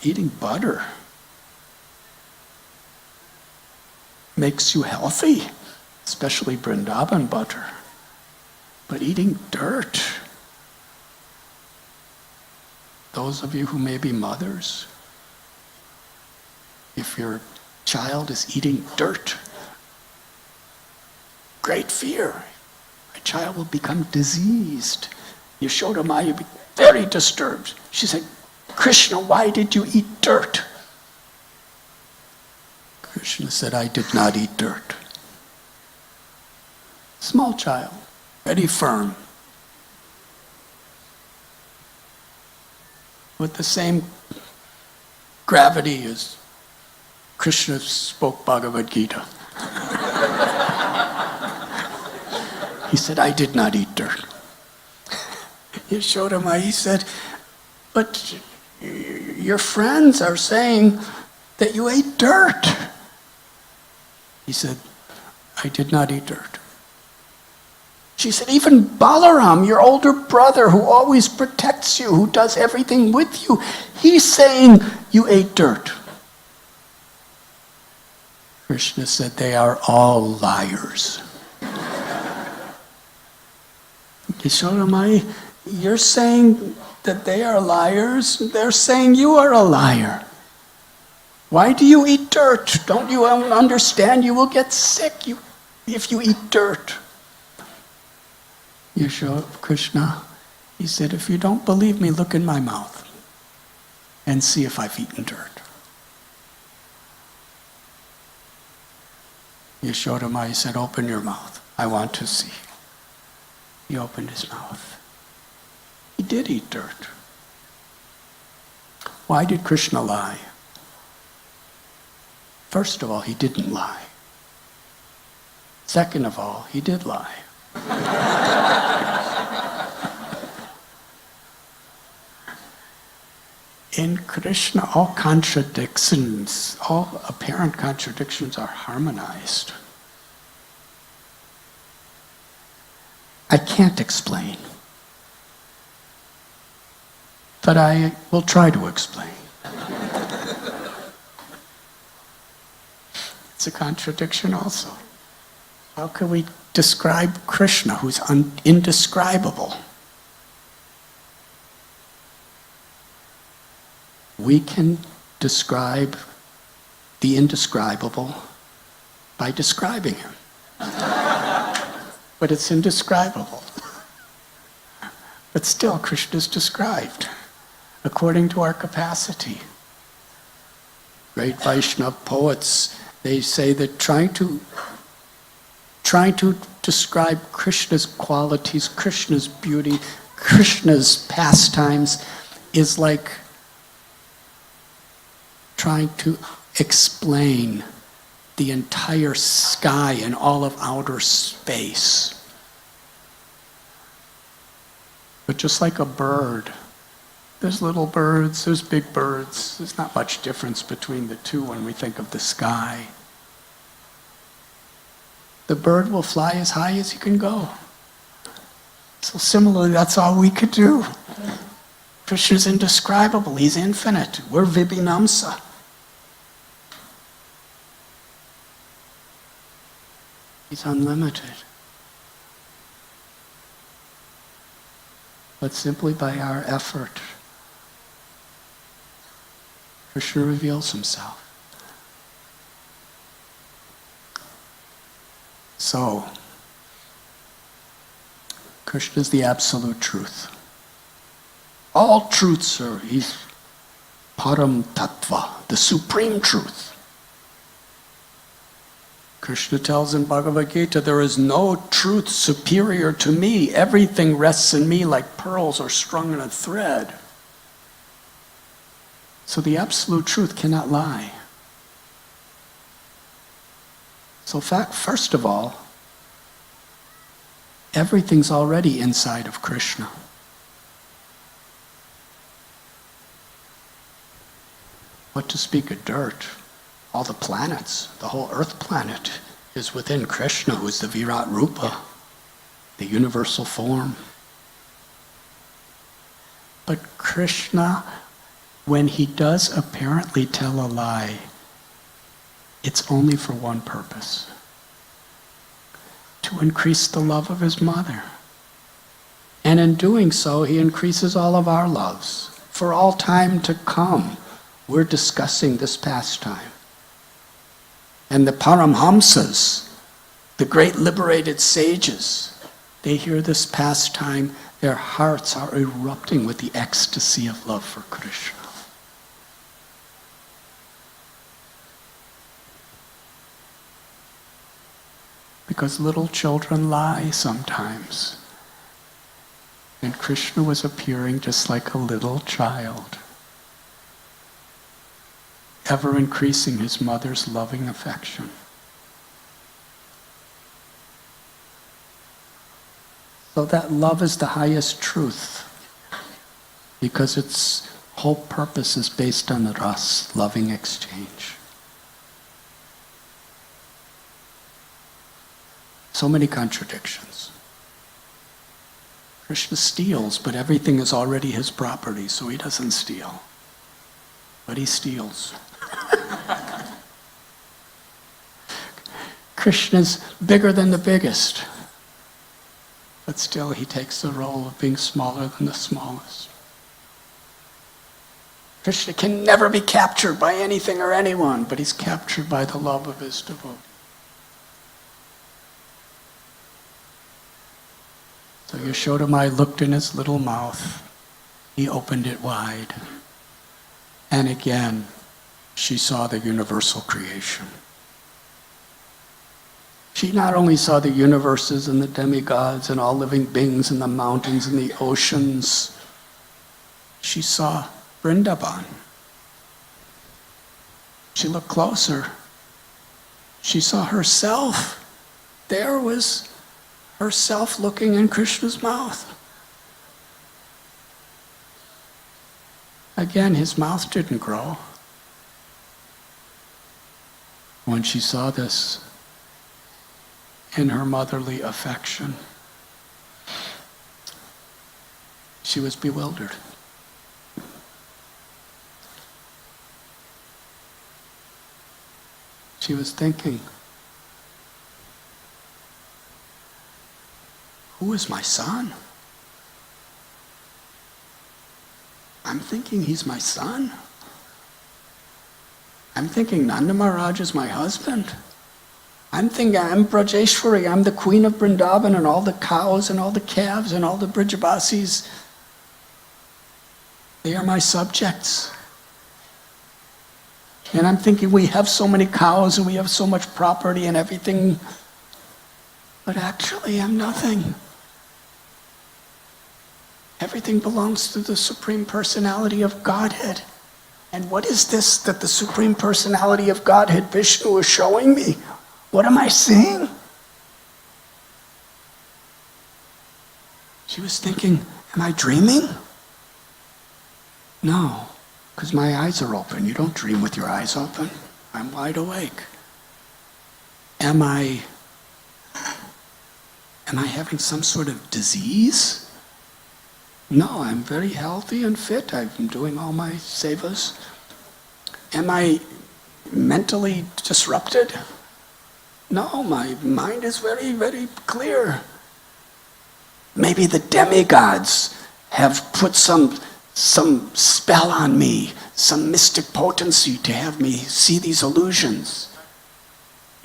eating butter makes you healthy, especially Vrindavan butter. But eating dirt, those of you who may be mothers, if your child is eating dirt, great fear. My child will become diseased. Yashoda will be very disturbed. She said, Krishna, why did you eat dirt? Krishna said, I did not eat dirt. Small child, very firm. With the same gravity as Krishna spoke Bhagavad Gita. He said, I did not eat dirt. Yashoda Mai said, but your friends are saying that you ate dirt. He said, I did not eat dirt. She said, even Balaram, your older brother who always protects you, who does everything with you, he's saying you ate dirt. Krishna said, they are all liars. Yashoda Mai, you're saying that they are liars? They're saying you are a liar. Why do you eat dirt? Don't you understand you will get sick if you eat dirt? Yashoda, Krishna, he said, if you don't believe me, look in my mouth and see if I've eaten dirt. Yashoda Mai said, open your mouth. I want to see. He opened his mouth. He did eat dirt. Why did Krishna lie? First of all, he didn't lie. Second of all, he did lie. In Krishna, all contradictions, all apparent contradictions are harmonized. I can't explain, but I will try to explain. It's a contradiction also. How can we describe Krishna, who's indescribable? We can describe the indescribable by describing him. But it's indescribable. But still, Krishna is described according to our capacity. Great Vaishnava poets, they say that trying to describe Krishna's qualities, Krishna's beauty, Krishna's pastimes is like trying to explain the entire sky and all of outer space. But just like a bird, there's little birds, there's big birds. There's not much difference between the two when we think of the sky. The bird will fly as high as he can go. So similarly, that's all we could do. Krishna's indescribable, he's infinite. We're Vibhinamsa. He's unlimited. But simply by our effort, Krishna reveals himself. So, Krishna is the absolute truth. All truths are, he's Param Tattva, the supreme truth. Krishna tells in Bhagavad Gita, there is no truth superior to me. Everything rests in me like pearls are strung in a thread. So the absolute truth cannot lie. So first of all, everything's already inside of Krishna. What to speak of dirt? All the planets, the whole earth planet is within Krishna, who is the Virat Rupa, the universal form. But Krishna when he does apparently tell a lie, it's only for one purpose: to increase the love of his mother. And in doing so, he increases all of our loves. For all time to come, we're discussing this pastime. And the Paramhamsas, the great liberated sages, they hear this pastime, their hearts are erupting with the ecstasy of love for Krishna. Because little children lie sometimes. And Krishna was appearing just like a little child, ever increasing his mother's loving affection. So that love is the highest truth, because its whole purpose is based on the ras, loving exchange. So many contradictions. Krishna steals, but everything is already his property, so he doesn't steal. But he steals. Krishna's bigger than the biggest, but still he takes the role of being smaller than the smallest. Krishna can never be captured by anything or anyone, but he's captured by the love of his devotee. So Yashodamai looked in his little mouth. He opened it wide. And again, she saw the universal creation. She not only saw the universes and the demigods and all living beings and the mountains and the oceans, she saw Vrindavan. She looked closer. She saw herself. There was herself looking in Krishna's mouth. Again, his mouth didn't grow. When she saw this in her motherly affection, she was bewildered. She was thinking, who is my son? I'm thinking he's my son. I'm thinking Nanda Maharaj is my husband. I'm thinking I'm Brajeshwari, I'm the queen of Vrindavan, and all the cows and all the calves and all the Brijabasis, they are my subjects. And I'm thinking we have so many cows and we have so much property and everything, but actually I'm nothing. Everything belongs to the Supreme Personality of Godhead. And what is this that the Supreme Personality of Godhead, Vishnu, is showing me? What am I seeing? She was thinking, am I dreaming? No, because my eyes are open. You don't dream with your eyes open. I'm wide awake. Am I having some sort of disease? No, I'm very healthy and fit. I'm doing all my sevas. Am I mentally disrupted? No, my mind is very, very clear. Maybe the demigods have put some spell on me, some mystic potency to have me see these illusions.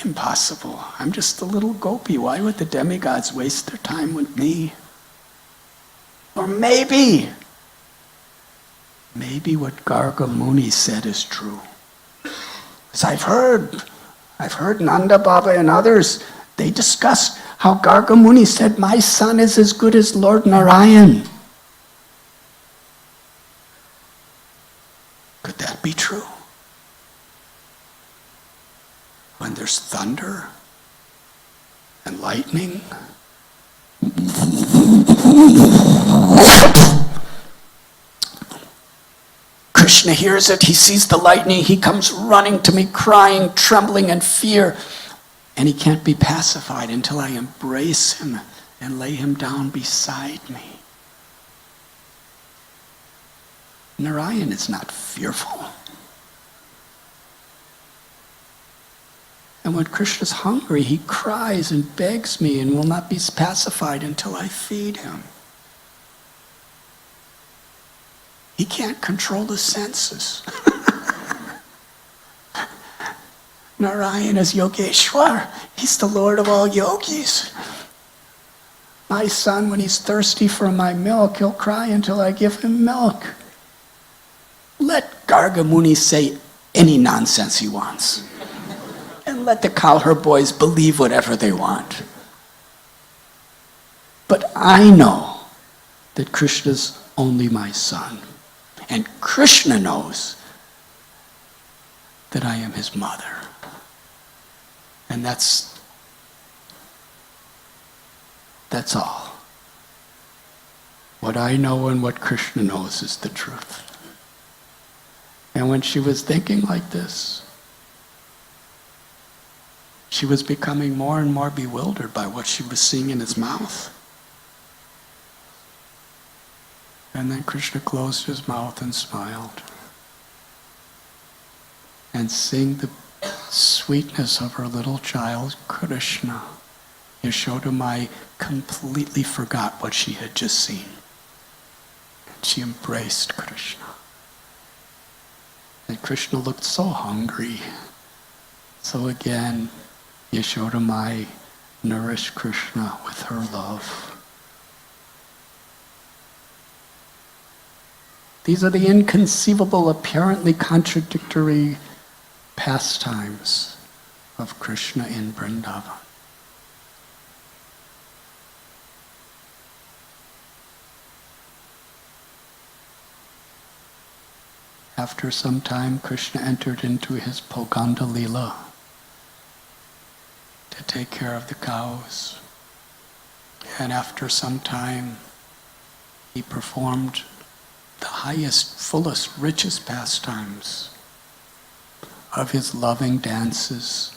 Impossible. I'm just a little gopi. Why would the demigods waste their time with me? Or maybe what Garga Muni said is true. Because I've heard Nanda Baba and others, they discussed how Garga Muni said, my son is as good as Lord Narayan. Could that be true? When there's thunder and lightning, Krishna hears it, he sees the lightning, he comes running to me, crying, trembling in fear, and he can't be pacified until I embrace him and lay him down beside me. Narayan is not fearful. And when Krishna's hungry, he cries and begs me and will not be pacified until I feed him. He can't control the senses. Narayan is Yogeshwar. He's the Lord of all yogis. My son, when he's thirsty for my milk, he'll cry until I give him milk. Let Garga Muni say any nonsense he wants. And let the Kalhar boys believe whatever they want. But I know that Krishna's only my son. And Krishna knows that I am his mother. And that's all. What I know and what Krishna knows is the truth. And when she was thinking like this, she was becoming more and more bewildered by what she was seeing in his mouth. And then Krishna closed his mouth and smiled. And seeing the sweetness of her little child, Krishna, Yashoda Mai completely forgot what she had just seen. She embraced Krishna. And Krishna looked so hungry. So again, Yashoda Mai nourished Krishna with her love. These are the inconceivable, apparently contradictory pastimes of Krishna in Vrindavan. After some time, Krishna entered into his Poganda Leela to take care of the cows. And after some time, he performed the highest, fullest, richest pastimes of his loving dances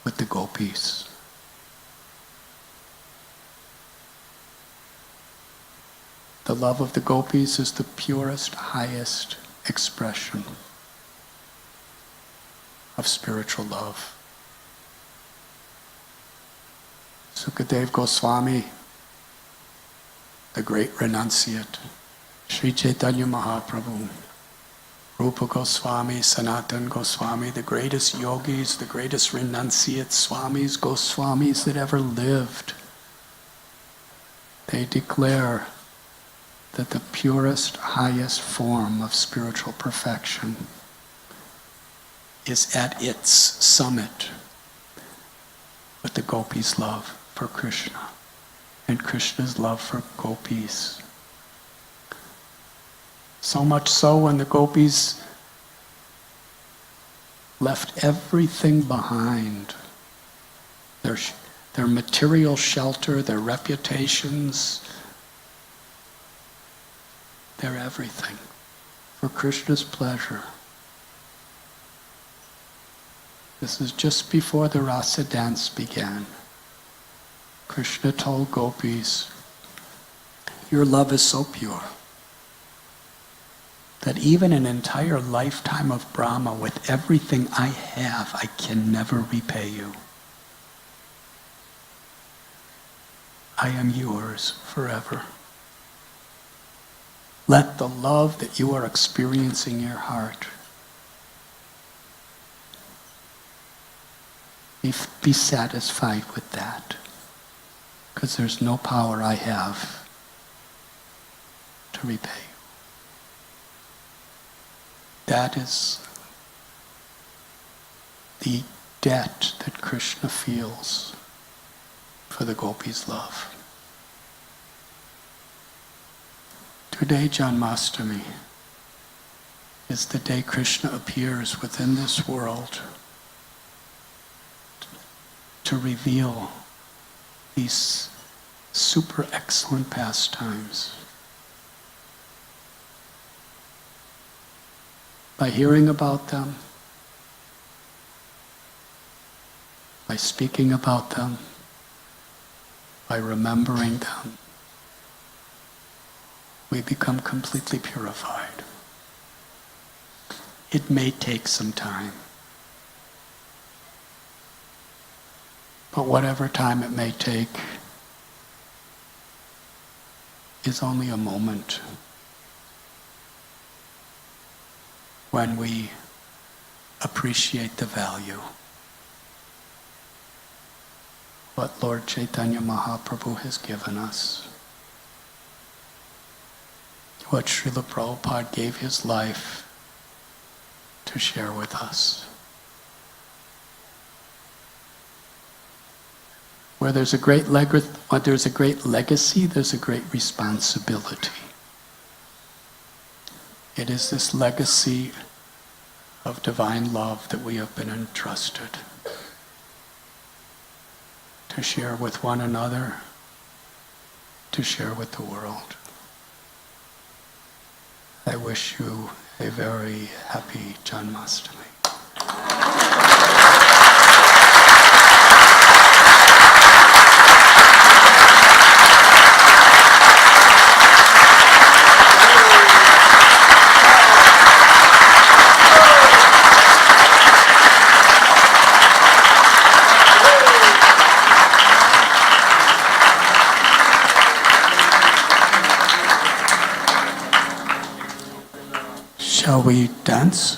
with the gopis. The love of the gopis is the purest, highest expression of spiritual love. Sukadev Goswami, the great renunciate, Sri Chaitanya Mahaprabhu, Rupa Goswami, Sanatan Goswami, the greatest yogis, the greatest renunciate swamis, Goswamis that ever lived, they declare that the purest, highest form of spiritual perfection is at its summit with the gopis' love for Krishna and Krishna's love for gopis. So much so when the gopis left everything behind, their material shelter, their reputations, their everything, for Krishna's pleasure. This is just before the rasa dance began. Krishna told gopis, your love is so pure that even an entire lifetime of Brahma with everything I have, I can never repay you. I am yours forever. Let the love that you are experiencing in your heart be satisfied with that, because there's no power I have to repay you. That is the debt that Krishna feels for the gopis' love. Today, Janmashtami, is the day Krishna appears within this world to reveal these super excellent pastimes. By hearing about them, by speaking about them, by remembering them, we become completely purified. It may take some time. But whatever time it may take is only a moment when we appreciate the value what Lord Chaitanya Mahaprabhu has given us, what Srila Prabhupada gave his life to share with us. Where there's a great legacy, there's a great responsibility. It is this legacy of divine love that we have been entrusted to share with one another, to share with the world. I wish you a very happy Janmashtami. Shall we dance?